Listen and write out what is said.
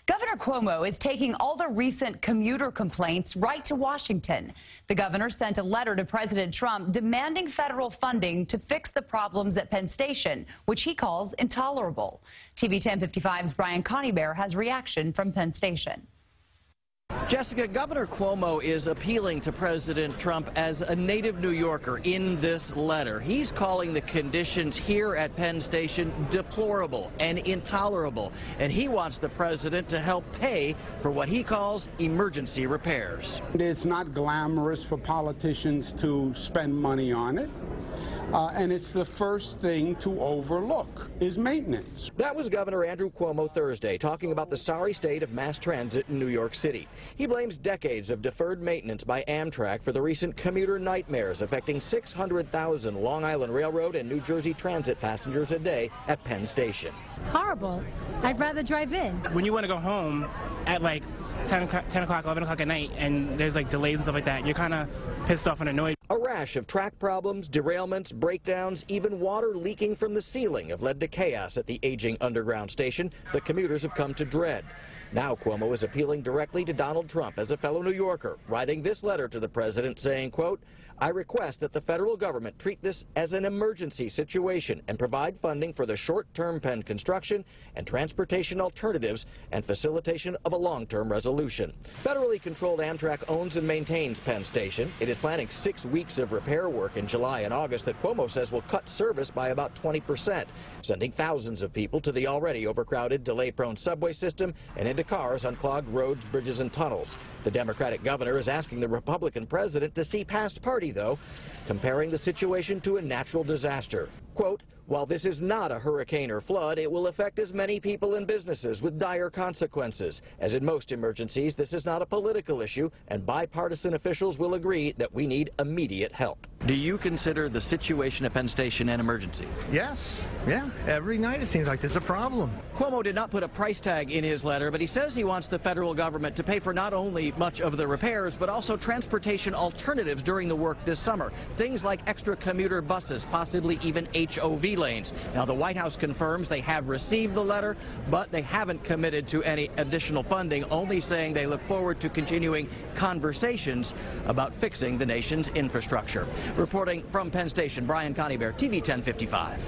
Governor Cuomo is taking all the recent commuter complaints right to Washington. The governor sent a letter to President Trump demanding federal funding to fix the problems at Penn Station, which he calls intolerable. TV 1055's Conybeare has reaction from Penn Station. Jessica, Governor Cuomo is appealing to President Trump as a native New Yorker in this letter. He's calling the conditions here at Penn Station deplorable and intolerable, and he wants the president to help pay for what he calls emergency repairs. It's not glamorous for politicians to spend money on it. And it's the first thing to overlook is maintenance. That was Governor Andrew Cuomo Thursday talking about the sorry state of mass transit in New York City. He blames decades of deferred maintenance by Amtrak for the recent commuter nightmares affecting 600,000 Long Island Railroad and New Jersey Transit passengers a day at Penn Station. Horrible. I'd rather drive in. When you want to go home at like 10 o'clock, 11 o'clock at night, and there's like delays and stuff like that, you're kind of pissed off and annoyed. A rash of track problems, derailments, breakdowns, even water leaking from the ceiling have led to chaos at the aging underground station that commuters have come to dread. Now Cuomo is appealing directly to Donald Trump as a fellow New Yorker, writing this letter to the president saying, quote, I request that the federal government treat this as an emergency situation and provide funding for the short-term Penn construction and transportation alternatives and facilitation of a long-term resolution. Federally controlled Amtrak owns and maintains Penn Station. It is planning 6 weeks of repair work in July and August that Cuomo says will cut service by about 20%, sending thousands of people to the already overcrowded, delay-prone subway system and into cars on clogged roads, bridges, and tunnels. The Democratic governor is asking the Republican president to see past party, though, comparing the situation to a natural disaster. Quote, while this is not a hurricane or flood, it will affect as many people and businesses with dire consequences. As in most emergencies, this is not a political issue, and bipartisan officials will agree that we need immediate help. Do you consider the situation at Penn Station an emergency? Yes. Yeah. Every night it seems like there's a problem. Cuomo did not put a price tag in his letter, but he says he wants the federal government to pay for not only much of the repairs, but also transportation alternatives during the work this summer. Things like extra commuter buses, possibly even HOV lanes. Now, the White House confirms they have received the letter, but they haven't committed to any additional funding, only saying they look forward to continuing conversations about fixing the nation's infrastructure. Reporting from Penn Station, Conybeare, TV 1055.